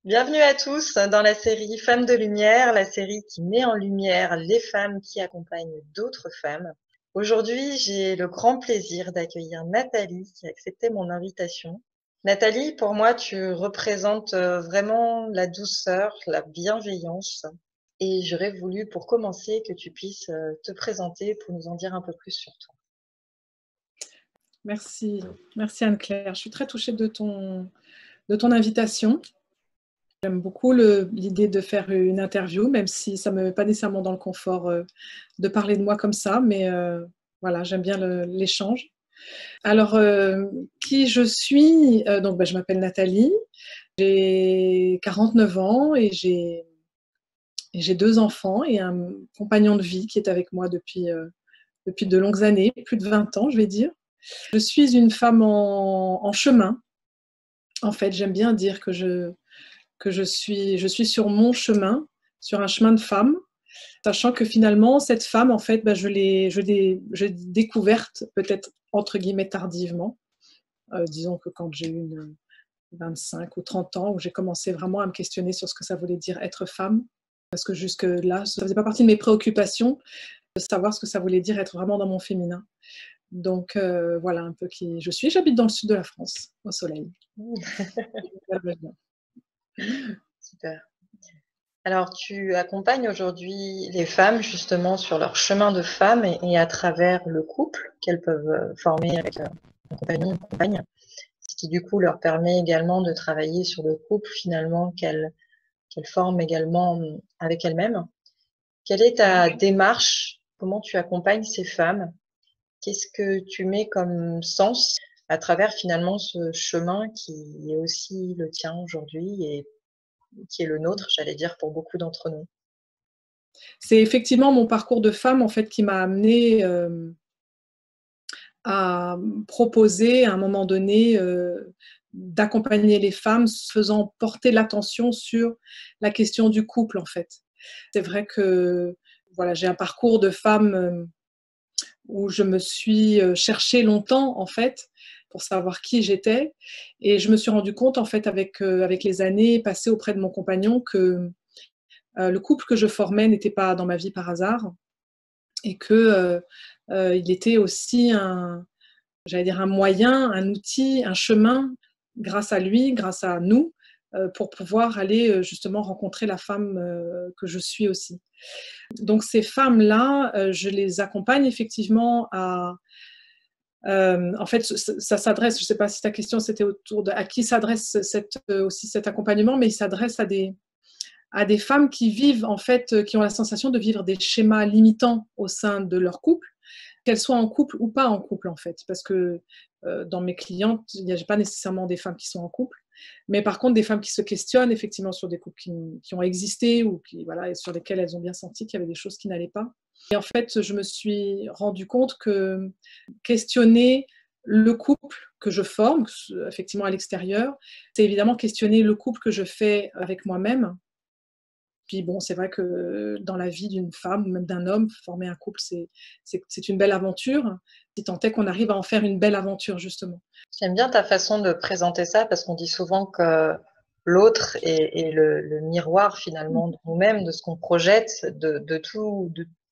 Bienvenue à tous dans la série Femmes de Lumière, la série qui met en lumière les femmes qui accompagnent d'autres femmes. Aujourd'hui, j'ai le grand plaisir d'accueillir Nathalie qui a accepté mon invitation. Nathalie, pour moi, tu représentes vraiment la douceur, la bienveillance. Et j'aurais voulu, pour commencer, que tu puisses te présenter pour nous en dire un peu plus sur toi. Merci, merci Anne-Claire. Je suis très touchée de ton invitation. J'aime beaucoup l'idée de faire une interview, même si ça ne me met pas nécessairement dans le confort de parler de moi comme ça, mais voilà, j'aime bien l'échange. Alors, qui je suis? Donc, je m'appelle Nathalie, j'ai 49 ans et j'ai deux enfants et un compagnon de vie qui est avec moi depuis de longues années, plus de 20 ans, je vais dire. Je suis une femme en chemin. En fait, j'aime bien dire que je suis sur mon chemin, sur un chemin de femme, sachant que finalement, cette femme, en fait, je l'ai découverte peut-être entre guillemets tardivement. Disons que quand j'ai eu 25 ou 30 ans, où j'ai commencé vraiment à me questionner sur ce que ça voulait dire être femme, parce que jusque-là, ça ne faisait pas partie de mes préoccupations de savoir ce que ça voulait dire être vraiment dans mon féminin. Donc voilà un peu qui je suis. J'habite dans le sud de la France, au soleil. Super. Alors, tu accompagnes aujourd'hui les femmes justement sur leur chemin de femme et à travers le couple qu'elles peuvent former avec un compagnon, une compagne, ce qui du coup leur permet également de travailler sur le couple finalement qu'elles forment également avec elles-mêmes. Quelle est ta démarche? Comment tu accompagnes ces femmes? Qu'est-ce que tu mets comme sens à travers finalement ce chemin qui est aussi le tien aujourd'hui et qui est le nôtre, j'allais dire, pour beaucoup d'entre nous? C'est effectivement mon parcours de femme, en fait, qui m'a amenée, à proposer à un moment donné, d'accompagner les femmes, faisant porter l'attention sur la question du couple, en fait. C'est vrai que, voilà, j'ai un parcours de femme, où je me suis, cherchée longtemps, en fait, pour savoir qui j'étais et je me suis rendu compte, en fait, avec les années passées auprès de mon compagnon que, le couple que je formais n'était pas dans ma vie par hasard et que il était aussi j'allais dire un moyen, un outil, un chemin, grâce à lui, grâce à nous, pour pouvoir aller justement rencontrer la femme que je suis aussi. Donc ces femmes-là, je les accompagne effectivement en fait, ça s'adresse, je ne sais pas si ta question c'était autour de à qui s'adresse aussi cet accompagnement, mais il s'adresse à des femmes qui vivent, en fait, qui ont la sensation de vivre des schémas limitants au sein de leur couple, qu'elles soient en couple ou pas en couple, en fait. Parce que dans mes clientes, il n'y a pas nécessairement des femmes qui sont en couple, mais par contre des femmes qui se questionnent effectivement sur des couples qui ont existé ou qui, voilà, et sur lesquels elles ont bien senti qu'il y avait des choses qui n'allaient pas. Et en fait, je me suis rendu compte que questionner le couple que je forme, effectivement à l'extérieur, c'est évidemment questionner le couple que je fais avec moi-même. Puis bon, c'est vrai que dans la vie d'une femme ou même d'un homme, former un couple, c'est une belle aventure, si tant est qu'on arrive à en faire une belle aventure, justement. J'aime bien ta façon de présenter ça parce qu'on dit souvent que l'autre est le miroir finalement de nous-mêmes, de ce qu'on projette, de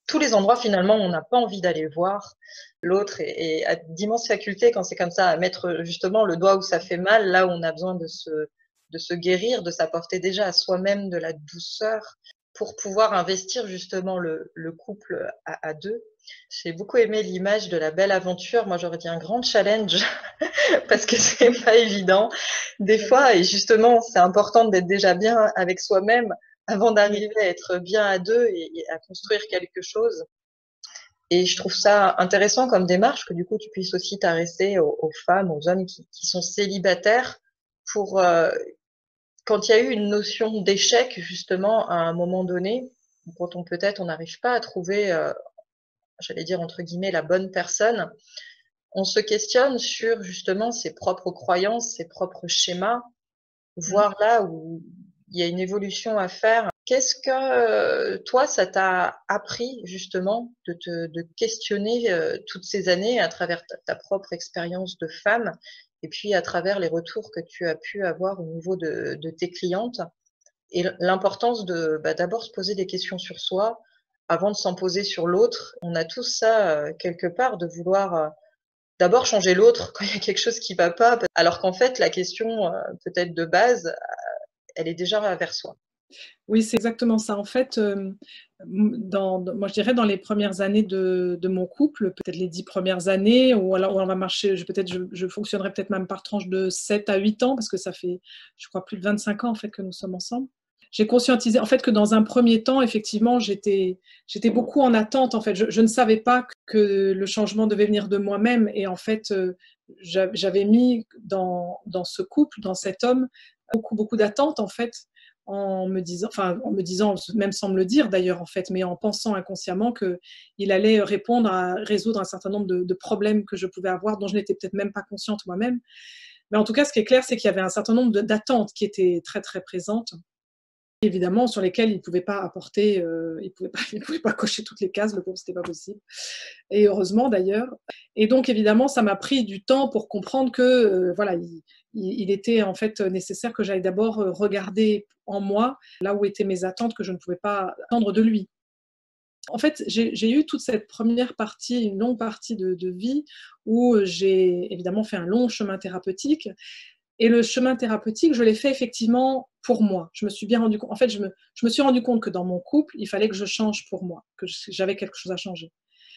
tous les endroits finalement où on n'a pas envie d'aller voir. L'autre a d'immenses facultés quand c'est comme ça à mettre justement le doigt où ça fait mal, là où on a besoin de se guérir, de s'apporter déjà à soi-même de la douceur pour pouvoir investir justement le couple à deux. J'ai beaucoup aimé l'image de la belle aventure. Moi, j'aurais dit un grand challenge parce que c'est pas évident des fois. Et justement, c'est important d'être déjà bien avec soi-même avant d'arriver à être bien à deux et à construire quelque chose. Et je trouve ça intéressant comme démarche que du coup, tu puisses aussi t'adresser aux femmes, aux hommes qui sont célibataires pour quand il y a eu une notion d'échec justement à un moment donné, quand on n'arrive pas à trouver, j'allais dire entre guillemets, la bonne personne, on se questionne sur justement ses propres croyances, ses propres schémas, voir là où il y a une évolution à faire. Qu'est-ce que toi, ça t'a appris justement de questionner toutes ces années à travers ta propre expérience de femme et puis à travers les retours que tu as pu avoir au niveau de tes clientes et l'importance de d'abord se poser des questions sur soi avant de s'en poser sur l'autre. On a tous ça quelque part de vouloir d'abord changer l'autre quand il y a quelque chose qui va pas, alors qu'en fait la question peut-être de base, elle est déjà vers soi. Oui, c'est exactement ça. En fait, moi, je dirais dans les premières années de mon couple, peut-être les 10 premières années, ou alors on va marcher, je fonctionnerai peut-être même par tranche de 7 à 8 ans, parce que ça fait, je crois, plus de 25 ans en fait que nous sommes ensemble. J'ai conscientisé en fait que dans un premier temps, effectivement, j'étais beaucoup en attente. En fait, je ne savais pas que le changement devait venir de moi-même, et en fait, j'avais mis dans ce couple, dans cet homme, beaucoup d'attentes en fait, en me disant, même sans me le dire d'ailleurs en fait, mais en pensant inconsciemment qu'il allait répondre à résoudre un certain nombre de problèmes que je pouvais avoir, dont je n'étais peut-être même pas consciente moi-même. Mais en tout cas, ce qui est clair, c'est qu'il y avait un certain nombre d'attentes qui étaient très très présentes, évidemment, sur lesquelles il ne pouvait pas apporter, il pouvait pas cocher toutes les cases, le pauvre, c'était pas possible. Et heureusement d'ailleurs. Et donc évidemment, ça m'a pris du temps pour comprendre que voilà, il était en fait nécessaire que j'aille d'abord regarder en moi là où étaient mes attentes que je ne pouvais pas attendre de lui. En fait, j'ai eu toute cette première partie, une longue partie de vie où j'ai évidemment fait un long chemin thérapeutique. Et le chemin thérapeutique, je l'ai fait effectivement pour moi. Je me suis bien rendu compte. En fait, je me suis rendu compte que dans mon couple, il fallait que je change pour moi, que j'avais quelque chose à changer.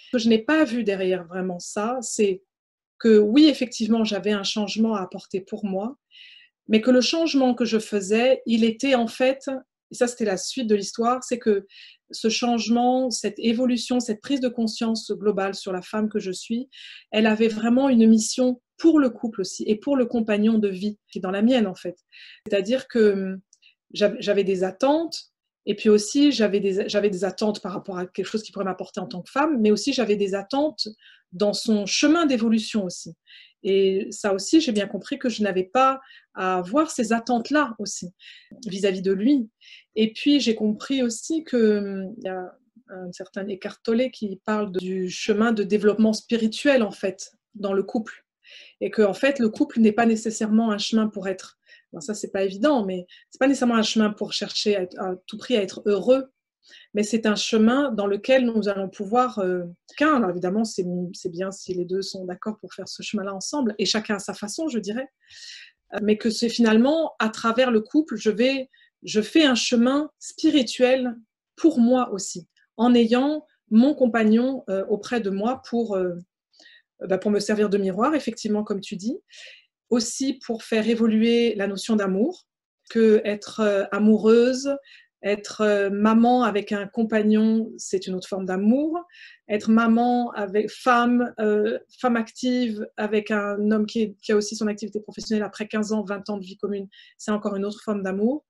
Ce que je n'ai pas vu derrière vraiment ça, c'est que oui, effectivement, j'avais un changement à apporter pour moi, mais que le changement que je faisais, il était en fait, et ça c'était la suite de l'histoire, c'est que ce changement, cette évolution, cette prise de conscience globale sur la femme que je suis, elle avait vraiment une mission pour le couple aussi et pour le compagnon de vie qui est dans la mienne en fait. C'est-à-dire que j'avais des attentes, et puis aussi j'avais des attentes par rapport à quelque chose qui pourrait m'apporter en tant que femme, mais aussi j'avais des attentes dans son chemin d'évolution aussi. Et ça aussi, j'ai bien compris que je n'avais pas à avoir ces attentes-là aussi vis-à-vis de lui. Et puis j'ai compris aussi qu'il y a un certain Eckhart Tolle qui parle du chemin de développement spirituel en fait dans le couple, et que en fait le couple n'est pas nécessairement un chemin pour être, alors ça c'est pas évident, mais c'est pas nécessairement un chemin pour chercher à tout prix à être heureux, mais c'est un chemin dans lequel nous allons pouvoir alors évidemment c'est bien si les deux sont d'accord pour faire ce chemin-là ensemble, et chacun à sa façon je dirais, mais que c'est finalement à travers le couple je fais un chemin spirituel pour moi aussi, en ayant mon compagnon auprès de moi pour me servir de miroir, effectivement, comme tu dis, aussi pour faire évoluer la notion d'amour, que être amoureuse, être maman avec un compagnon, c'est une autre forme d'amour. Être maman avec femme active avec un homme qui a aussi son activité professionnelle après 15 ans, 20 ans de vie commune, c'est encore une autre forme d'amour.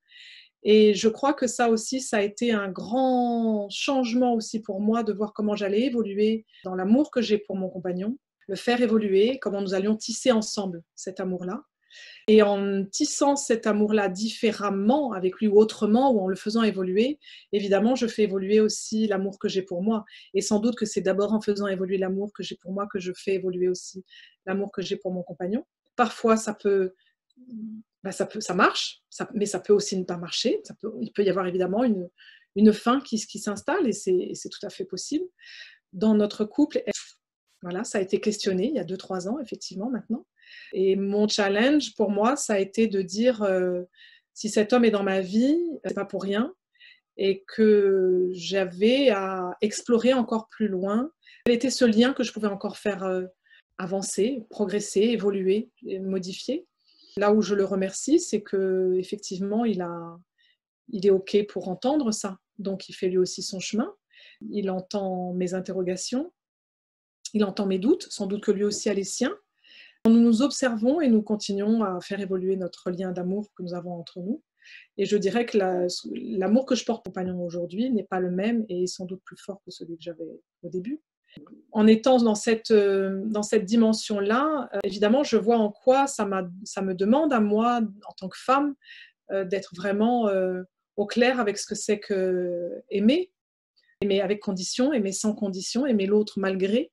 Et je crois que ça aussi, ça a été un grand changement aussi pour moi de voir comment j'allais évoluer dans l'amour que j'ai pour mon compagnon, le faire évoluer, comment nous allions tisser ensemble cet amour-là. Et en tissant cet amour-là différemment avec lui ou autrement, ou en le faisant évoluer, évidemment, je fais évoluer aussi l'amour que j'ai pour moi. Et sans doute que c'est d'abord en faisant évoluer l'amour que j'ai pour moi que je fais évoluer aussi l'amour que j'ai pour mon compagnon. Parfois, ça marche, mais ça peut aussi ne pas marcher. Il peut y avoir évidemment une fin qui s'installe, et c'est tout à fait possible. Dans notre couple, voilà, ça a été questionné il y a 2-3 ans, effectivement, maintenant. Et mon challenge pour moi, ça a été de dire si cet homme est dans ma vie, c'est pas pour rien, et que j'avais à explorer encore plus loin quel était ce lien que je pouvais encore faire avancer, progresser, évoluer, modifier. Là où je le remercie, c'est que effectivement, il est OK pour entendre ça. Donc, il fait lui aussi son chemin. Il entend mes interrogations, il entend mes doutes, sans doute que lui aussi a les siens. Nous nous observons et nous continuons à faire évoluer notre lien d'amour que nous avons entre nous. Et je dirais que l'amour que je porte pour mon compagnon aujourd'hui n'est pas le même et est sans doute plus fort que celui que j'avais au début. En étant dans cette dimension-là, évidemment, je vois en quoi ça me demande à moi, en tant que femme, d'être vraiment au clair avec ce que c'est que aimer avec condition, aimer sans condition, aimer l'autre malgré,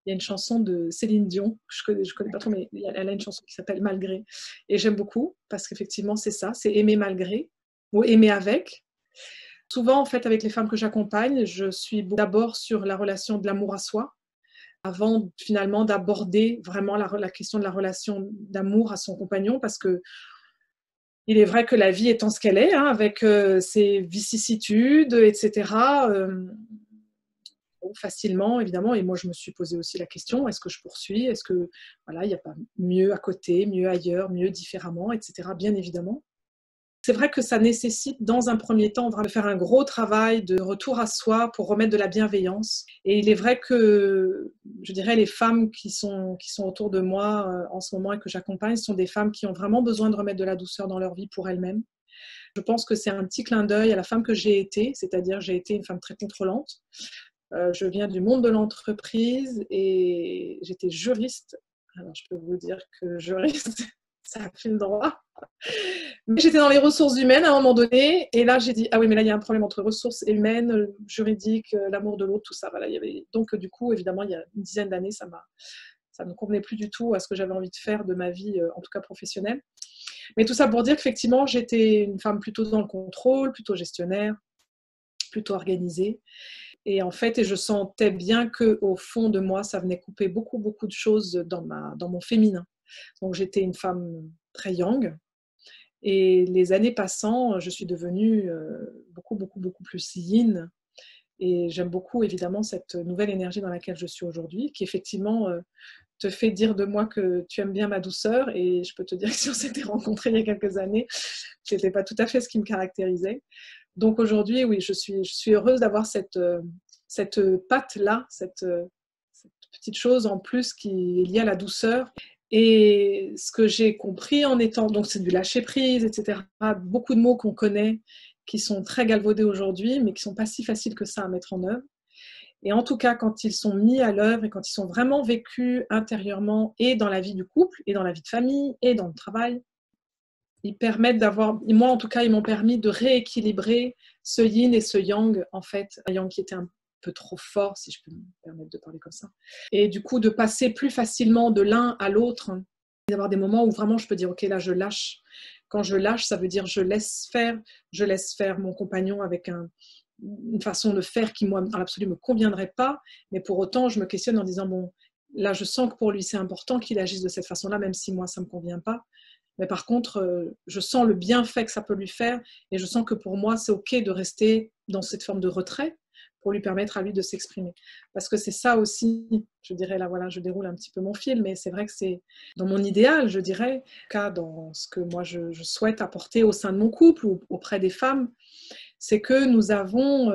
Il y a une chanson de Céline Dion, je connais pas trop, mais elle a une chanson qui s'appelle Malgré. Et j'aime beaucoup parce qu'effectivement, c'est ça, c'est aimer malgré ou aimer avec. Souvent, en fait, avec les femmes que j'accompagne, je suis d'abord sur la relation de l'amour à soi, avant finalement d'aborder vraiment la question de la relation d'amour à son compagnon, parce que il est vrai que la vie étant ce qu'elle est, hein, avec ses vicissitudes, etc., facilement, évidemment, et moi je me suis posé aussi la question, est-ce que je poursuis, est-ce que voilà, il n'y a pas mieux à côté, mieux ailleurs, mieux différemment, etc., bien évidemment. C'est vrai que ça nécessite, dans un premier temps, de faire un gros travail de retour à soi pour remettre de la bienveillance. Et il est vrai que, je dirais, les femmes qui sont autour de moi en ce moment et que j'accompagne sont des femmes qui ont vraiment besoin de remettre de la douceur dans leur vie pour elles-mêmes. Je pense que c'est un petit clin d'œil à la femme que j'ai été, c'est-à-dire j'ai été une femme très contrôlante. Je viens du monde de l'entreprise et j'étais juriste. Alors, je peux vous dire que juriste, ça file droit. Mais j'étais dans les ressources humaines à un moment donné, et là j'ai dit ah oui, mais là il y a un problème entre ressources humaines, juridiques, l'amour de l'autre, tout ça. Voilà, il y avait... Donc du coup, évidemment, il y a une dizaine d'années, ça ne convenait plus du tout à ce que j'avais envie de faire de ma vie, en tout cas professionnelle. Mais tout ça pour dire qu'effectivement, j'étais une femme plutôt dans le contrôle, plutôt gestionnaire, plutôt organisée. Et en fait, et je sentais bien qu'au fond de moi, ça venait couper beaucoup, beaucoup de choses dans mon féminin. Donc j'étais une femme très yang. Et les années passant, je suis devenue beaucoup, beaucoup, beaucoup plus yin. Et j'aime beaucoup, évidemment, cette nouvelle énergie dans laquelle je suis aujourd'hui, qui effectivement te fait dire de moi que tu aimes bien ma douceur. Et je peux te dire que si on s'était rencontrés il y a quelques années, ce n'était pas tout à fait ce qui me caractérisait. Donc aujourd'hui, oui, je suis heureuse d'avoir cette patte-là, cette petite chose en plus qui est liée à la douceur. Et ce que j'ai compris en étant, donc c'est du lâcher-prise, etc., beaucoup de mots qu'on connaît, qui sont très galvaudés aujourd'hui, mais qui ne sont pas si faciles que ça à mettre en œuvre. Et en tout cas, quand ils sont mis à l'œuvre et quand ils sont vraiment vécus intérieurement et dans la vie du couple, et dans la vie de famille, et dans le travail, ils permettent d'avoir, moi en tout cas, ils m'ont permis de rééquilibrer ce yin et ce yang, en fait, un yang qui était un peu trop fort, si je peux me permettre de parler comme ça. Et du coup, de passer plus facilement de l'un à l'autre, d'avoir des moments où vraiment je peux dire, ok, là je lâche. Quand je lâche, ça veut dire je laisse faire mon compagnon avec une façon de faire qui, moi, à l'absolu, ne me conviendrait pas, mais pour autant, je me questionne en disant, bon, là, je sens que pour lui, c'est important qu'il agisse de cette façon-là, même si moi, ça ne me convient pas. Mais par contre, je sens le bienfait que ça peut lui faire et je sens que pour moi, c'est OK de rester dans cette forme de retrait pour lui permettre à lui de s'exprimer. Parce que c'est ça aussi, je dirais, là, voilà, je déroule un petit peu mon fil, mais c'est vrai que c'est dans mon idéal, je dirais, dans ce que moi, je souhaite apporter au sein de mon couple ou auprès des femmes, c'est que nous avons...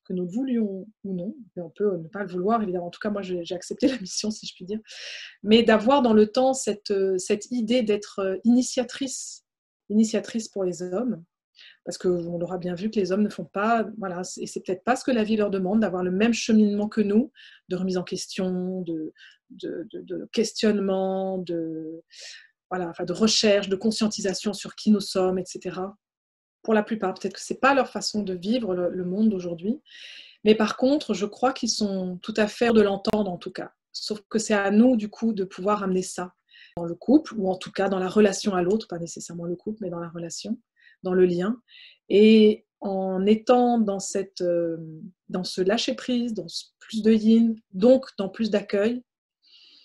que nous le voulions ou non, mais on peut ne pas le vouloir, évidemment. En tout cas, moi, j'ai accepté la mission, si je puis dire. Mais d'avoir dans le temps cette idée d'être initiatrice pour les hommes, parce qu'on aura bien vu que les hommes ne font pas, voilà, et c'est peut-être pas ce que la vie leur demande, d'avoir le même cheminement que nous, de remise en question, de questionnement, voilà, enfin, de recherche, de conscientisation sur qui nous sommes, etc. Pour la plupart, peut-être que c'est pas leur façon de vivre le monde d'aujourd'hui. Mais par contre, je crois qu'ils sont tout à fait de l'entendre en tout cas. Sauf que c'est à nous, du coup, de pouvoir amener ça dans le couple, ou en tout cas dans la relation à l'autre, pas nécessairement le couple, mais dans la relation, dans le lien. Et en étant dans ce lâcher-prise, dans plus de yin, donc dans plus d'accueil,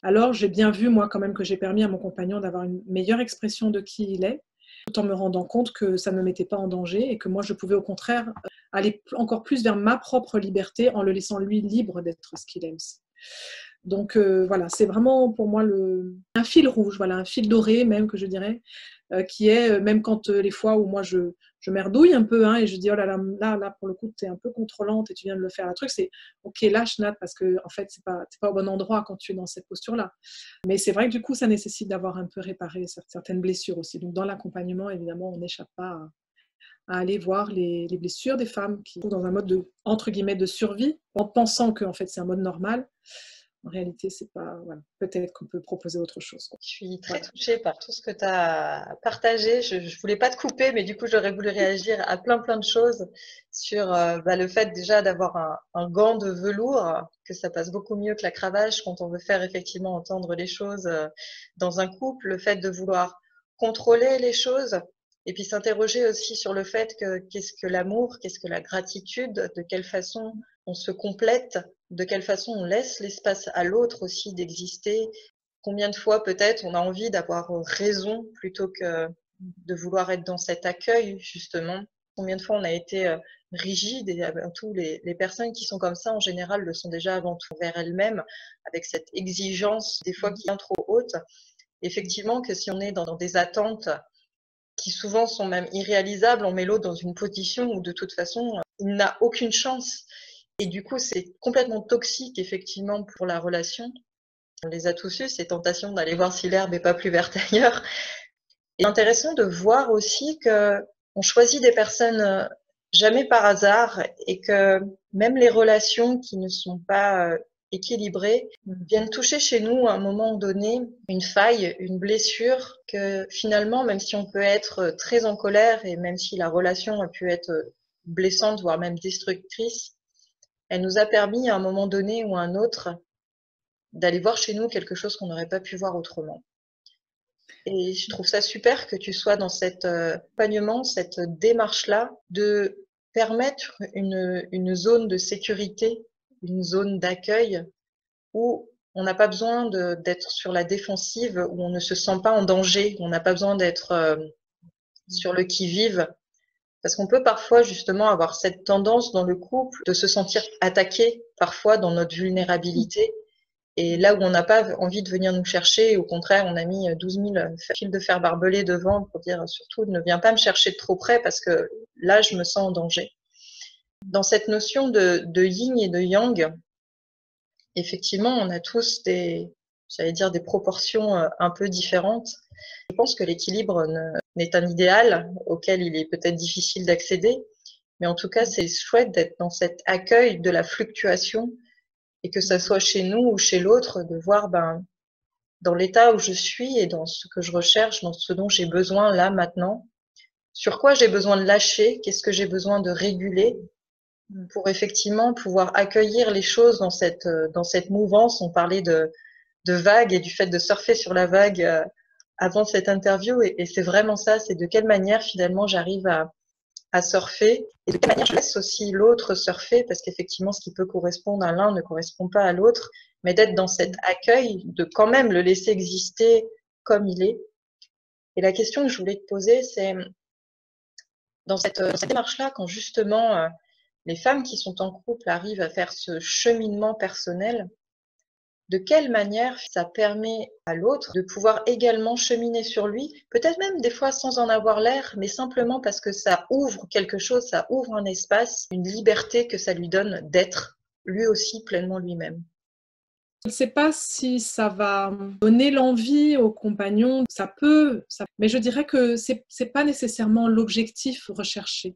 alors j'ai bien vu, moi, quand même, que j'ai permis à mon compagnon d'avoir une meilleure expression de qui il est, tout en me rendant compte que ça ne me mettait pas en danger et que moi, je pouvais au contraire aller encore plus vers ma propre liberté en le laissant lui libre d'être ce qu'il est aussi. Donc voilà, c'est vraiment pour moi un fil rouge, voilà, un fil doré même que je dirais, qui est, même quand les fois où moi je merdouille un peu, hein, et je dis oh là là pour le coup tu es un peu contrôlante et tu viens de le faire, un truc, c'est ok, lâche Nat, parce que en fait c'est pas au bon endroit quand tu es dans cette posture là. Mais c'est vrai que du coup ça nécessite d'avoir un peu réparé certaines blessures aussi. Donc dans l'accompagnement, évidemment, on n'échappe pas à aller voir les blessures des femmes qui sont dans un mode entre guillemets de survie, en pensant que en fait c'est un mode normal. En réalité, c'est pas, voilà, peut-être qu'on peut proposer autre chose, quoi. Je suis très Voilà. touchée par tout ce que tu as partagé. Je ne voulais pas te couper, mais du coup, j'aurais voulu réagir à plein de choses sur le fait déjà d'avoir un gant de velours, que ça passe beaucoup mieux que la cravache quand on veut faire effectivement entendre les choses dans un couple, le fait de vouloir contrôler les choses et puis s'interroger aussi sur le fait que qu'est-ce que l'amour, qu'est-ce que la gratitude, de quelle façon on se complète, de quelle façon on laisse l'espace à l'autre aussi d'exister. Combien de fois peut-être on a envie d'avoir raison plutôt que de vouloir être dans cet accueil justement. Combien de fois on a été rigide et avant tout les personnes qui sont comme ça en général le sont déjà avant tout envers elles-mêmes avec cette exigence des fois qui est trop haute. Effectivement que si on est dans des attentes qui souvent sont même irréalisables, on met l'autre dans une position où de toute façon il n'a aucune chance. Et du coup c'est complètement toxique effectivement pour la relation. On les a tous eu, ces tentations d'aller voir si l'herbe n'est pas plus verte ailleurs. Et c'est intéressant de voir aussi qu'on choisit des personnes jamais par hasard et que même les relations qui ne sont pas équilibrées viennent toucher chez nous à un moment donné une faille, une blessure que finalement, même si on peut être très en colère et même si la relation a pu être blessante, voire même destructrice, elle nous a permis à un moment donné ou à un autre d'aller voir chez nous quelque chose qu'on n'aurait pas pu voir autrement. Et je trouve ça super que tu sois dans cet accompagnement, cette démarche-là, de permettre une zone de sécurité, une zone d'accueil où on n'a pas besoin d'être sur la défensive, où on ne se sent pas en danger, où on n'a pas besoin d'être sur le qui-vive. Parce qu'on peut parfois justement avoir cette tendance dans le couple de se sentir attaqué, parfois dans notre vulnérabilité. Et là où on n'a pas envie de venir nous chercher, au contraire, on a mis 12 000 fils de fer barbelés devant pour dire surtout ne viens pas me chercher de trop près parce que là, je me sens en danger. Dans cette notion de yin et de yang, effectivement, on a tous j'allais dire, des proportions un peu différentes. Je pense que l'équilibre n'est un idéal auquel il est peut-être difficile d'accéder, mais en tout cas, c'est chouette d'être dans cet accueil de la fluctuation et que ça soit chez nous ou chez l'autre, de voir dans l'état où je suis et dans ce que je recherche, dans ce dont j'ai besoin là maintenant, sur quoi j'ai besoin de lâcher, qu'est-ce que j'ai besoin de réguler pour effectivement pouvoir accueillir les choses dans cette mouvance. On parlait de vague et du fait de surfer sur la vague avant cette interview et c'est vraiment ça, c'est de quelle manière finalement j'arrive à surfer et de quelle manière je laisse aussi l'autre surfer parce qu'effectivement ce qui peut correspondre à l'un ne correspond pas à l'autre, mais d'être dans cet accueil, de quand même le laisser exister comme il est. Et la question que je voulais te poser, c'est dans cette démarche-là, quand justement les femmes qui sont en couple arrivent à faire ce cheminement personnel, de quelle manière ça permet à l'autre de pouvoir également cheminer sur lui, peut-être même des fois sans en avoir l'air, mais simplement parce que ça ouvre quelque chose, ça ouvre un espace, une liberté que ça lui donne d'être lui aussi pleinement lui-même. Je ne sais pas si ça va donner l'envie aux compagnons, mais je dirais que ce n'est pas nécessairement l'objectif recherché.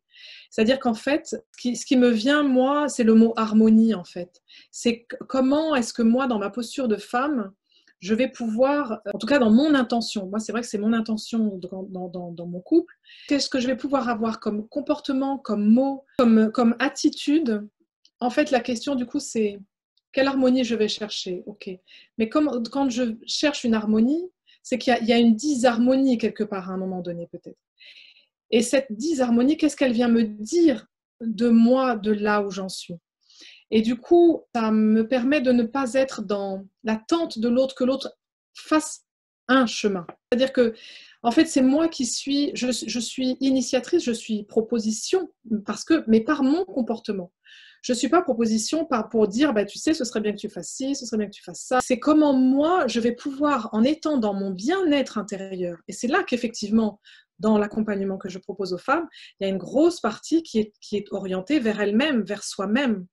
C'est-à-dire qu'en fait, ce qui me vient, moi, c'est le mot harmonie, en fait. C'est comment est-ce que moi, dans ma posture de femme, je vais pouvoir, en tout cas dans mon intention, moi c'est vrai que c'est mon intention dans mon couple, qu'est-ce que je vais pouvoir avoir comme comportement, comme mot, comme attitude. En fait, la question du coup, c'est quelle harmonie je vais chercher? Ok. Mais quand je cherche une harmonie, c'est qu'il y a une disharmonie quelque part à un moment donné peut-être. Et cette disharmonie, qu'est-ce qu'elle vient me dire de moi, de là où j'en suis? Et du coup, ça me permet de ne pas être dans l'attente de l'autre, que l'autre fasse un chemin. C'est-à-dire que, en fait, c'est moi qui suis, je suis initiatrice, je suis proposition, mais par mon comportement. Je ne suis pas proposition pour dire, bah, tu sais, ce serait bien que tu fasses ci, ce serait bien que tu fasses ça. C'est comment moi, je vais pouvoir, en étant dans mon bien-être intérieur, et c'est là qu'effectivement, dans l'accompagnement que je propose aux femmes, il y a une grosse partie qui est orientée vers elle-même, vers soi-même.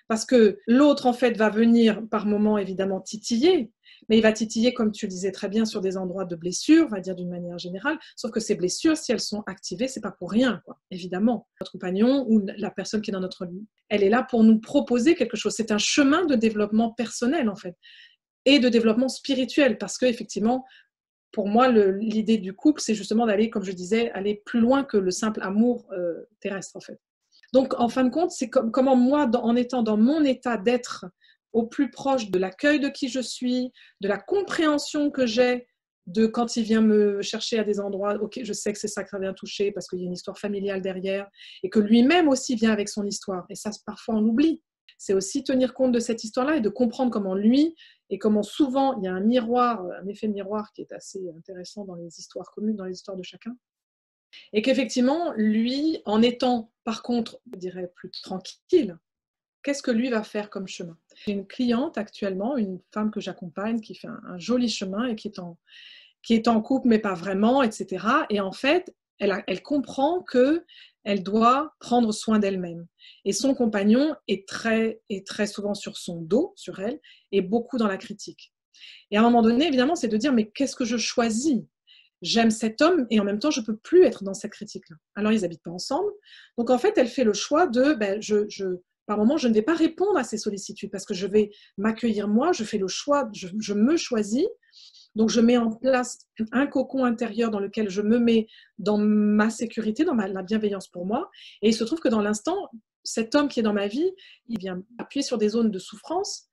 Parce que l'autre, en fait, va venir par moments, évidemment, titiller, Mais il va titiller, comme tu le disais très bien, sur des endroits de blessures, on va dire d'une manière générale. Sauf que ces blessures, si elles sont activées, c'est pas pour rien, quoi. Évidemment. Notre compagnon ou la personne qui est dans notre vie, elle est là pour nous proposer quelque chose. C'est un chemin de développement personnel, en fait, et de développement spirituel, parce que effectivement, pour moi, l'idée du couple, c'est justement d'aller, comme je disais, aller plus loin que le simple amour terrestre, en fait. Donc, en fin de compte, c'est comment moi, en étant dans mon état d'être au plus proche de l'accueil de qui je suis, de la compréhension que j'ai de quand il vient me chercher à des endroits, ok, je sais que c'est ça que ça vient toucher parce qu'il y a une histoire familiale derrière et que lui-même aussi vient avec son histoire. Et ça, parfois, on l'oublie. C'est aussi tenir compte de cette histoire-là et de comprendre comment lui et comment souvent il y a un miroir, un effet miroir qui est assez intéressant dans les histoires communes, dans les histoires de chacun. Et qu'effectivement, lui, en étant par contre, je dirais, plus tranquille, qu'est-ce que lui va faire comme chemin? J'ai une cliente actuellement, une femme que j'accompagne, qui fait un joli chemin et qui est en couple, mais pas vraiment, etc. Et en fait, elle comprend qu'elle doit prendre soin d'elle-même. Et son compagnon est très souvent sur son dos, sur elle, et beaucoup dans la critique. Et à un moment donné, évidemment, c'est de dire, mais qu'est-ce que je choisis? J'aime cet homme et en même temps, je ne peux plus être dans cette critique-là. Alors, ils n'habitent pas ensemble. Donc, en fait, elle fait le choix de, par moment, je ne vais pas répondre à ces sollicitudes parce que je vais m'accueillir moi, je fais le choix, je me choisis. Donc, je mets en place un cocon intérieur dans lequel je me mets dans ma sécurité, dans la bienveillance pour moi. Et il se trouve que dans l'instant, cet homme qui est dans ma vie, il vient appuyer sur des zones de souffrance.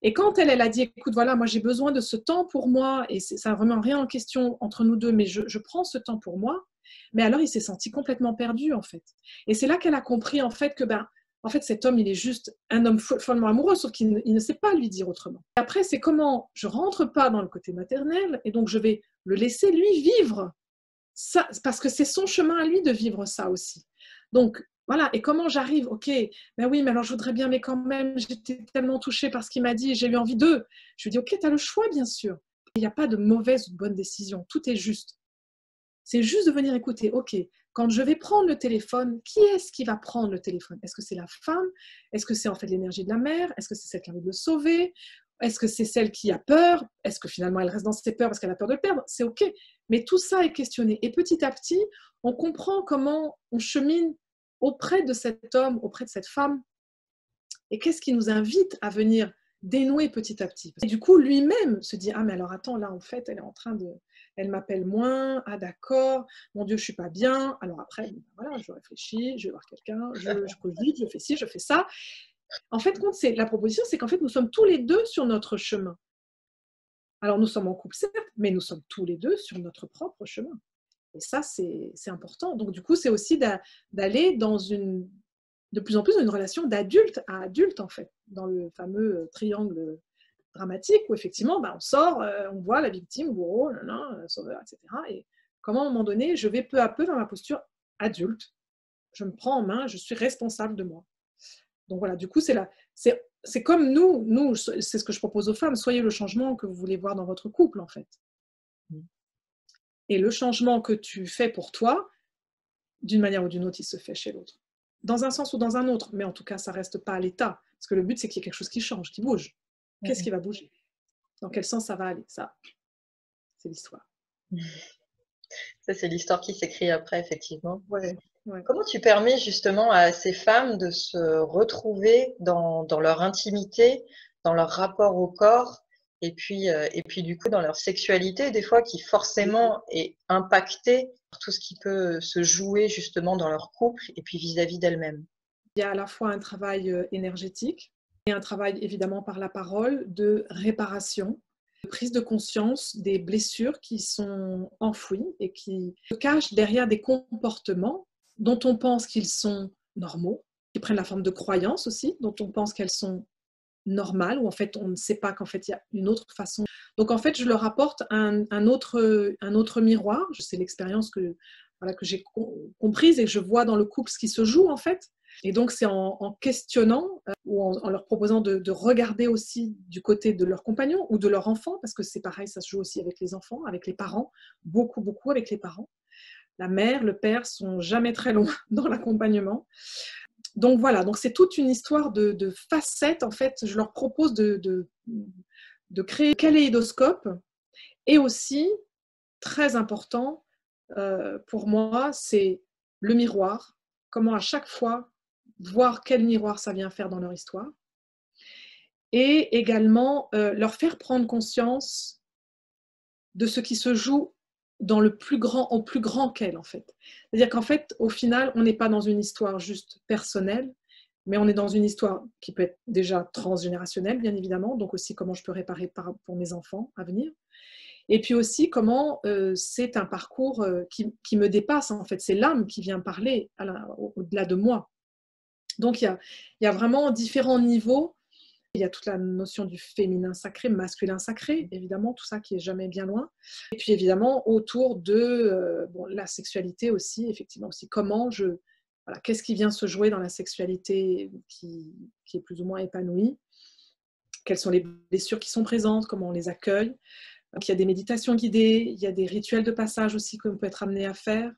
Et quand elle a dit, écoute, voilà, moi j'ai besoin de ce temps pour moi, et ça ne remet rien en question entre nous deux, mais je prends ce temps pour moi, mais alors il s'est senti complètement perdu, en fait. Et c'est là qu'elle a compris, en fait, que en fait, cet homme, il est juste un homme follement amoureux, sauf qu'il ne sait pas lui dire autrement. Et après, c'est comment je ne rentre pas dans le côté maternel, et donc je vais le laisser lui vivre ça, parce que c'est son chemin à lui de vivre ça aussi. Donc, voilà, et comment j'arrive? Ok, ben oui, mais alors je voudrais bien, mais quand même, j'étais tellement touchée par ce qu'il m'a dit, j'ai eu envie d'eux. Je lui dis, ok, tu as le choix, bien sûr. Il n'y a pas de mauvaise ou de bonne décision, tout est juste. C'est juste de venir écouter, ok, quand je vais prendre le téléphone, qui est-ce qui va prendre le téléphone? Est-ce que c'est la femme? Est-ce que c'est en fait l'énergie de la mère? Est-ce que c'est celle qui a envie de le sauver? Est-ce que c'est celle qui a peur? Est-ce que finalement elle reste dans ses peurs parce qu'elle a peur de le perdre? C'est ok, mais tout ça est questionné. Et petit à petit, on comprend comment on chemine auprès de cet homme, auprès de cette femme, et qu'est-ce qui nous invite à venir dénouer petit à petit. Et du coup, lui-même se dit, ah mais alors attends, là en fait, elle est en train de... Elle m'appelle moins, ah d'accord, mon Dieu, je suis pas bien. Alors après, voilà, je réfléchis, je vais voir quelqu'un, je cogite, je fais ci, je fais ça. En fait, la proposition, c'est qu'en fait, nous sommes tous les deux sur notre chemin. Alors, nous sommes en couple, certes, mais nous sommes tous les deux sur notre propre chemin. Et ça, c'est important. Donc, du coup, c'est aussi d'aller de plus en plus dans une relation d'adulte à adulte, en fait, dans le fameux triangle dramatique où, effectivement, on sort, on voit la victime, bourreau, sauveur, etc. Et comment, à un moment donné, je vais peu à peu dans ma posture adulte. Je me prends en main, je suis responsable de moi. Donc voilà, du coup, c'est comme nous, c'est ce que je propose aux femmes, soyez le changement que vous voulez voir dans votre couple, en fait. Et le changement que tu fais pour toi, d'une manière ou d'une autre, il se fait chez l'autre. Dans un sens ou dans un autre, mais en tout cas, ça ne reste pas à l'état. Parce que le but, c'est qu'il y ait quelque chose qui change, qui bouge. Qu'est-ce qui va bouger? Dans quel sens ça va aller? Ça, c'est l'histoire. Ça, c'est l'histoire qui s'écrit après, effectivement. Ouais. Comment tu permets justement à ces femmes de se retrouver dans leur intimité, dans leur rapport au corps, et puis du coup dans leur sexualité, des fois qui forcément est impactée par tout ce qui peut se jouer justement dans leur couple et puis vis-à-vis d'elles-mêmes? Il y a à la fois un travail énergétique et un travail évidemment par la parole de réparation, de prise de conscience des blessures qui sont enfouies et qui se cachent derrière des comportements dont on pense qu'ils sont normaux, qui prennent la forme de croyances aussi, dont on pense qu'elles sont normales, ou en fait on ne sait pas qu'en fait il y a une autre façon. Donc en fait je leur apporte un autre miroir. C'est l'expérience que j'ai comprise et que je vois dans le couple ce qui se joue en fait. Et donc c'est en questionnant ou en leur proposant de regarder aussi du côté de leur compagnon ou de leur enfant, parce que c'est pareil, ça se joue aussi avec les enfants, avec les parents, beaucoup avec les parents. La mère, le père sont jamais très loin dans l'accompagnement. Donc voilà, donc c'est toute une histoire de facettes en fait. Je leur propose de de créer un kaléidoscope. Et aussi, très important pour moi, c'est le miroir. Comment à chaque fois voir quel miroir ça vient faire dans leur histoire. Et également leur faire prendre conscience de ce qui se joue dans le plus grand, au plus grand qu'elle, en fait. C'est-à-dire qu'en fait, au final, on n'est pas dans une histoire juste personnelle, mais on est dans une histoire qui peut être déjà transgénérationnelle, bien évidemment, donc aussi comment je peux réparer pour mes enfants à venir. Et puis aussi comment c'est un parcours qui me dépasse, en fait. C'est l'âme qui vient parler au-delà de moi. Donc, il y a vraiment différents niveaux. Il y a toute la notion du féminin sacré, masculin sacré, évidemment, tout ça qui est jamais bien loin. Et puis évidemment, autour de la sexualité aussi, effectivement, aussi comment voilà, qu'est-ce qui vient se jouer dans la sexualité qui est plus ou moins épanouie, quelles sont les blessures qui sont présentes, comment on les accueille. Donc, il y a des méditations guidées, il y a des rituels de passage aussi qu'on peut être amené à faire.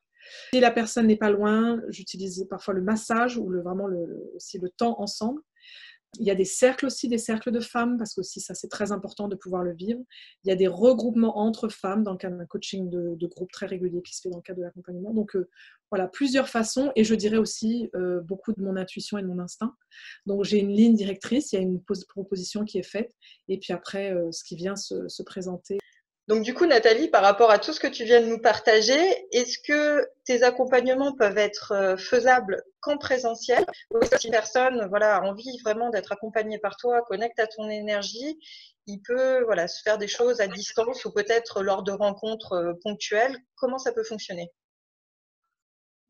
Si la personne n'est pas loin, j'utilise parfois le massage ou vraiment aussi le temps ensemble. Il y a des cercles aussi, des cercles de femmes, parce que aussi ça c'est très important de pouvoir le vivre. Il y a des regroupements entre femmes dans le cadre d'un coaching de groupe très régulier qui se fait dans le cadre de l'accompagnement. Donc voilà, plusieurs façons, et je dirais aussi beaucoup de mon intuition et de mon instinct. Donc j'ai une ligne directrice, il y a une proposition qui est faite, et puis après ce qui vient se présenter. Donc du coup, Nathalie, par rapport à tout ce que tu viens de nous partager, est-ce que tes accompagnements peuvent être faisables qu'en présentiel? Ou est-ce que si une personne a envie vraiment d'être accompagnée par toi, connecte à ton énergie, il peut se faire des choses à distance ou peut-être lors de rencontres ponctuelles? Comment ça peut fonctionner?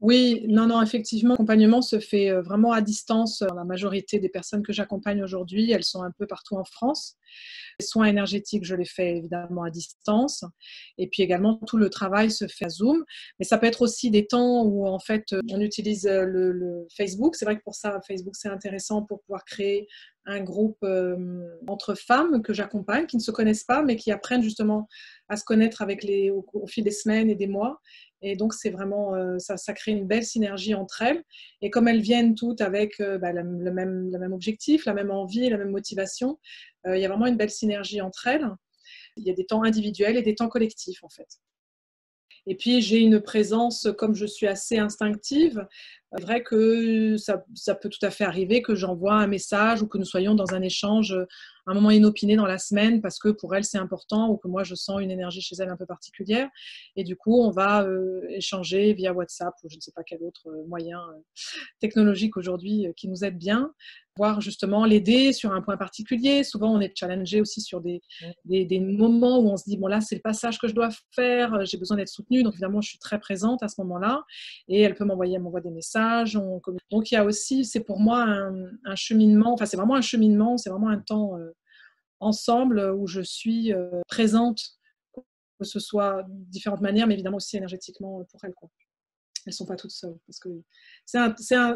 Oui, non, effectivement, l'accompagnement se fait vraiment à distance. La majorité des personnes que j'accompagne aujourd'hui, elles sont un peu partout en France. Les soins énergétiques, je les fais évidemment à distance. Et puis également, tout le travail se fait à Zoom. Mais ça peut être aussi des temps où, en fait, on utilise le Facebook. C'est vrai que pour ça, Facebook, c'est intéressant pour pouvoir créer un groupe entre femmes que j'accompagne, qui ne se connaissent pas, mais qui apprennent justement à se connaître au fil des semaines et des mois. Et donc, c'est vraiment, ça crée une belle synergie entre elles. Et comme elles viennent toutes avec le même objectif, la même envie, la même motivation, il y a vraiment une belle synergie entre elles. Il y a des temps individuels et des temps collectifs, en fait. Et puis, j'ai une présence, comme je suis assez instinctive, c'est vrai que ça peut tout à fait arriver que j'envoie un message ou que nous soyons dans un échange, un moment inopiné dans la semaine parce que pour elle, c'est important ou que moi, je sens une énergie chez elle un peu particulière. Et du coup, on va échanger via WhatsApp ou je ne sais pas quel autre moyen technologique aujourd'hui qui nous aide bien, voir justement l'aider sur un point particulier. Souvent, on est challengé aussi sur des moments où on se dit, bon là, c'est le passage que je dois faire, j'ai besoin d'être soutenue. Donc, évidemment, je suis très présente à ce moment-là. Et elle m'envoie des messages. Donc, il y a aussi, c'est pour moi un cheminement, enfin, c'est vraiment un cheminement, c'est vraiment un temps ensemble où je suis présente, que ce soit de différentes manières, mais évidemment aussi énergétiquement pour elle, quoi. Elles ne sont pas toutes seules. Parce que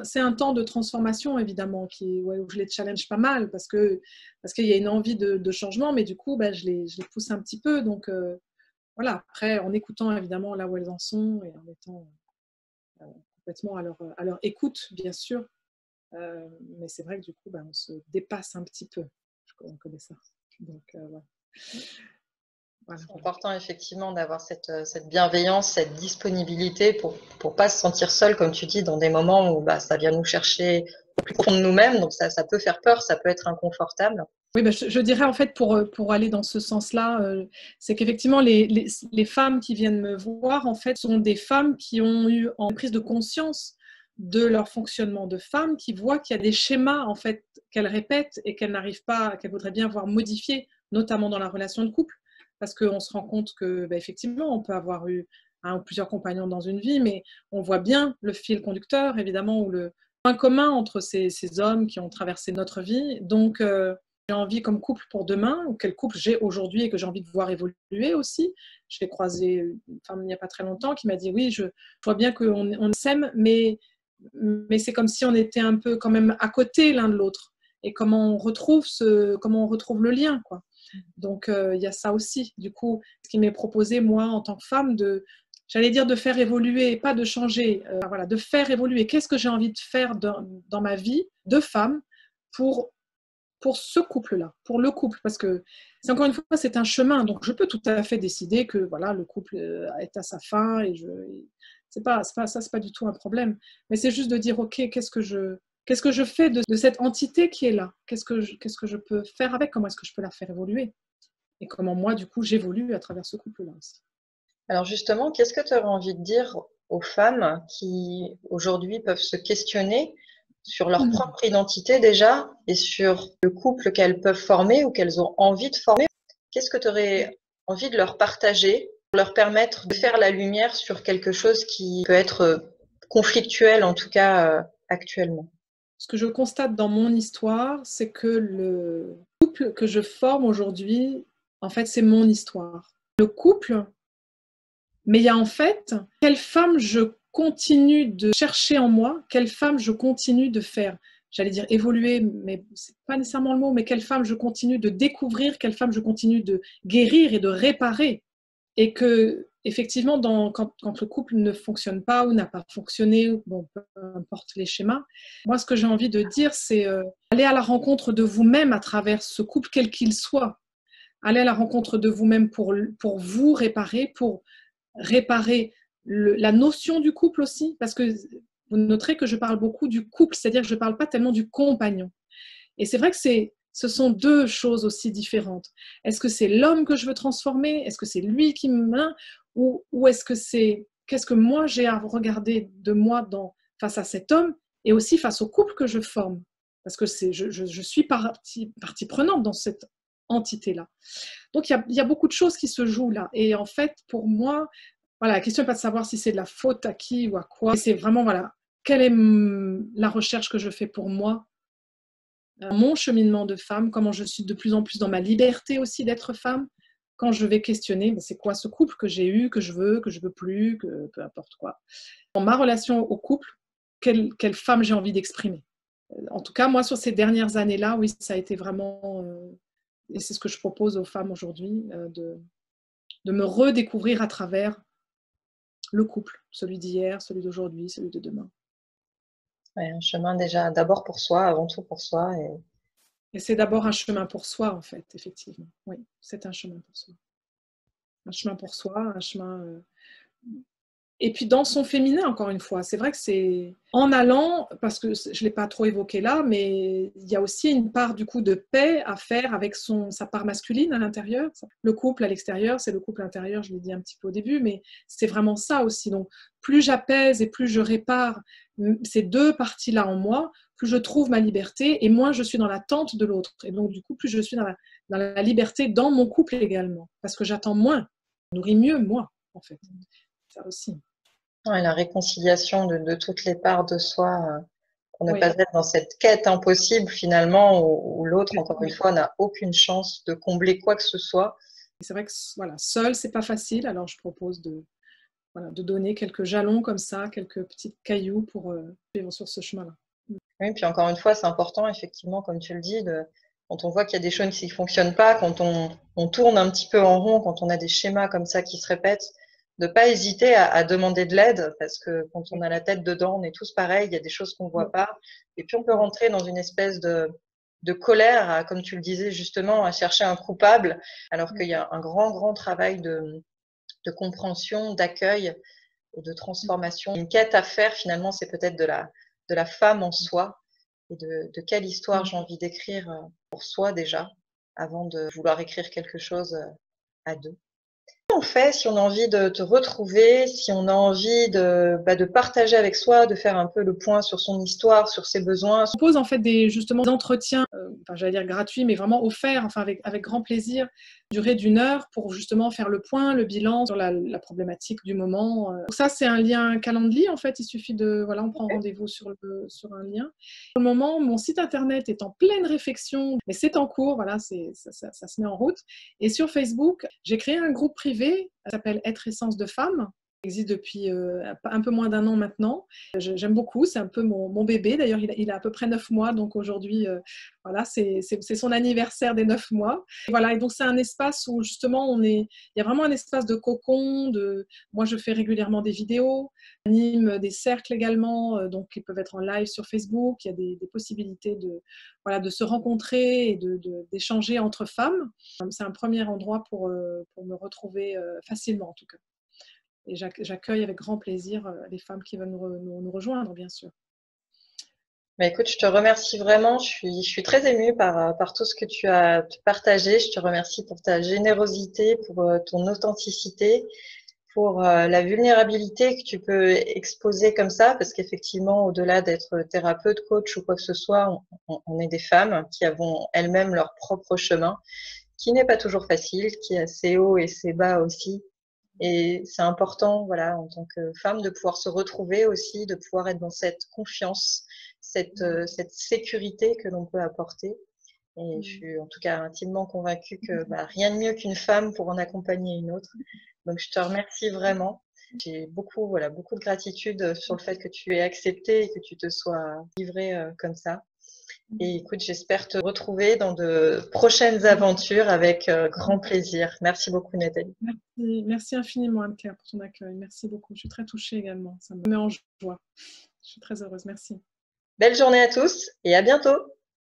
c'est un temps de transformation, évidemment, où je les challenge pas mal, parce qu'il y a une envie de changement, mais du coup, je les pousse un petit peu. Donc, voilà. Après, en écoutant, évidemment, là où elles en sont, et en étant complètement à leur écoute, bien sûr. Mais c'est vrai que du coup, on se dépasse un petit peu. On connaît ça. Donc, voilà. C'est important effectivement d'avoir cette bienveillance, cette disponibilité pour ne pas se sentir seul, comme tu dis, dans des moments où ça vient nous chercher au plus profond de nous-mêmes. Donc ça peut faire peur, ça peut être inconfortable. Oui, je dirais en fait pour aller dans ce sens-là, c'est qu'effectivement les femmes qui viennent me voir en fait sont des femmes qui ont eu en prise de conscience de leur fonctionnement de femme, qui voient qu'il y a des schémas en fait qu'elles répètent et qu'elles n'arrivent pas, qu'elles voudraient bien voir modifiés, notamment dans la relation de couple, parce qu'on se rend compte que effectivement on peut avoir eu un ou plusieurs compagnons dans une vie, mais on voit bien le fil conducteur évidemment ou le point commun entre ces hommes qui ont traversé notre vie. Donc j'ai envie comme couple pour demain, ou quel couple j'ai aujourd'hui et que j'ai envie de voir évoluer aussi. J'ai croisé une femme il n'y a pas très longtemps qui m'a dit oui, je vois bien qu'on s'aime, mais c'est comme si on était un peu quand même à côté l'un de l'autre. Et comment on retrouve le lien, quoi. Donc il y a ça aussi. Du coup, ce qui m'est proposé, moi, en tant que femme, j'allais dire de faire évoluer, pas de changer, voilà, de faire évoluer. Qu'est-ce que j'ai envie de faire dans ma vie de femme pour pour ce couple-là, pour le couple, parce que c'est encore une fois, c'est un chemin, donc je peux tout à fait décider que voilà, le couple est à sa fin et c'est pas ça, c'est pas du tout un problème, mais c'est juste de dire ok, qu'est-ce que je fais de cette entité qui est là, qu'est-ce que je peux faire avec, comment est-ce que je peux la faire évoluer et comment moi du coup j'évolue à travers ce couple-là aussi. Alors justement, qu'est-ce que tu aurais envie de dire aux femmes qui aujourd'hui peuvent se questionner sur leur propre identité déjà et sur le couple qu'elles peuvent former ou qu'elles ont envie de former? Qu'est-ce que tu aurais envie de leur partager pour leur permettre de faire la lumière sur quelque chose qui peut être conflictuel, en tout cas actuellement? Ce que je constate dans mon histoire, c'est que le couple que je forme aujourd'hui, en fait, c'est mon histoire. Le couple, mais il y a en fait quelle femme je continue de chercher en moi, quelle femme je continue de faire, j'allais dire évoluer, mais c'est pas nécessairement le mot, mais quelle femme je continue de découvrir, quelle femme je continue de guérir et de réparer. Et que, effectivement, quand le couple ne fonctionne pas ou n'a pas fonctionné, bon, peu importe les schémas, moi, ce que j'ai envie de dire, c'est aller à la rencontre de vous-même à travers ce couple, quel qu'il soit. Aller à la rencontre de vous-même pour vous réparer, pour réparer la notion du couple aussi, parce que vous noterez que je parle beaucoup du couple, c'est-à-dire que je ne parle pas tellement du compagnon. Et c'est vrai que ce sont deux choses aussi différentes. Est-ce que c'est l'homme que je veux transformer? Est-ce que c'est lui qui me... Ou est-ce que c'est... Qu'est-ce que moi j'ai à regarder de moi face à cet homme et aussi face au couple que je forme? Parce que je suis partie prenante dans cette entité-là. Donc il y a beaucoup de choses qui se jouent là. Et en fait, pour moi, voilà, la question n'est pas de savoir si c'est de la faute à qui ou à quoi. C'est vraiment, voilà, quelle est la recherche que je fais pour moi, mon cheminement de femme, comment je suis de plus en plus dans ma liberté aussi d'être femme, quand je vais questionner, c'est quoi ce couple que j'ai eu, que je veux plus, que peu importe quoi. Dans ma relation au couple, quelle femme j'ai envie d'exprimer. En tout cas, moi, sur ces dernières années-là, oui, ça a été vraiment, et c'est ce que je propose aux femmes aujourd'hui, de me redécouvrir à travers le couple, celui d'hier, celui d'aujourd'hui, celui de demain. Ouais, un chemin déjà d'abord pour soi, avant tout pour soi. Et c'est d'abord un chemin pour soi, en fait, effectivement. Oui, c'est un chemin pour soi. Un chemin pour soi, un chemin... Et puis dans son féminin, encore une fois, c'est vrai que c'est en allant, parce que je ne l'ai pas trop évoqué là, mais il y a aussi une part du coup de paix à faire avec sa part masculine à l'intérieur. Le couple à l'extérieur, c'est le couple intérieur, je l'ai dit un petit peu au début, mais c'est vraiment ça aussi. Donc plus j'apaise et plus je répare ces deux parties-là en moi, plus je trouve ma liberté et moins je suis dans l'attente de l'autre. Et donc du coup, plus je suis dans la liberté dans mon couple également, parce que j'attends moins, je nourris mieux moi, en fait. Ça aussi. Ouais, la réconciliation de toutes les parts de soi, pour ne Oui. pas être dans cette quête impossible finalement où l'autre, encore une fois, n'a aucune chance de combler quoi que ce soit. C'est vrai que voilà, seul, c'est pas facile, alors je propose de donner quelques jalons comme ça, quelques petits cailloux pour vivre sur ce chemin-là. Oui, puis encore une fois, c'est important, effectivement, comme tu le dis, quand on voit qu'il y a des choses qui ne fonctionnent pas, quand on tourne un petit peu en rond, quand on a des schémas comme ça qui se répètent, de ne pas hésiter à demander de l'aide, parce que quand on a la tête dedans, on est tous pareils, il y a des choses qu'on ne voit pas, et puis on peut rentrer dans une espèce de colère, comme tu le disais justement, à chercher un coupable, alors qu'il y a un grand, grand travail de compréhension, d'accueil et de transformation. Une quête à faire, finalement, c'est peut-être de la femme en soi et de quelle histoire j'ai envie d'écrire pour soi déjà, avant de vouloir écrire quelque chose à deux. Comment on fait si on a envie de te retrouver, si on a envie de partager avec soi, de faire un peu le point sur son histoire, sur ses besoins? On propose en fait justement des entretiens, j'allais dire gratuits, mais vraiment offerts, enfin avec grand plaisir, durée d'1 heure pour justement faire le point, le bilan sur la problématique du moment. Donc ça, c'est un lien Calendly en fait, il suffit on prend rendez-vous sur un lien. Pour le moment, mon site internet est en pleine réflexion, mais c'est en cours, voilà, ça se met en route. Et sur Facebook, j'ai créé un groupe privé, ça s'appelle Être Essence de Femme. existe depuis un peu moins d'1 an maintenant. J'aime beaucoup, c'est un peu mon bébé. D'ailleurs, il a à peu près 9 mois, donc aujourd'hui, voilà, c'est son anniversaire des 9 mois. Et voilà, et donc c'est un espace où justement il y a vraiment un espace de cocon. Moi, je fais régulièrement des vidéos, j'anime des cercles également, donc qui peuvent être en live sur Facebook. Il y a des possibilités voilà, de se rencontrer et d'échanger entre femmes. C'est un premier endroit pour me retrouver facilement en tout cas. Et j'accueille avec grand plaisir les femmes qui veulent nous rejoindre, bien sûr. Mais écoute, je te remercie vraiment. Je suis très émue par tout ce que tu as partagé. Je te remercie pour ta générosité, pour ton authenticité, pour la vulnérabilité que tu peux exposer comme ça, parce qu'effectivement, au-delà d'être thérapeute, coach ou quoi que ce soit, on est des femmes qui avons elles-mêmes leur propre chemin, qui n'est pas toujours facile, qui a ses hauts et ses bas aussi. Et c'est important, voilà, en tant que femme, de pouvoir se retrouver aussi, de pouvoir être dans cette confiance, cette sécurité que l'on peut apporter. Et je suis en tout cas intimement convaincue que rien de mieux qu'une femme pour en accompagner une autre. Donc je te remercie vraiment. J'ai beaucoup de gratitude sur le fait que tu aies accepté et que tu te sois livrée comme ça. Et écoute, j'espère te retrouver dans de prochaines aventures avec grand plaisir. Merci beaucoup, Nathalie. Merci infiniment, Anne-Claire, pour ton accueil. Merci beaucoup. Je suis très touchée également. Ça me met en joie. Je suis très heureuse. Merci. Belle journée à tous et à bientôt.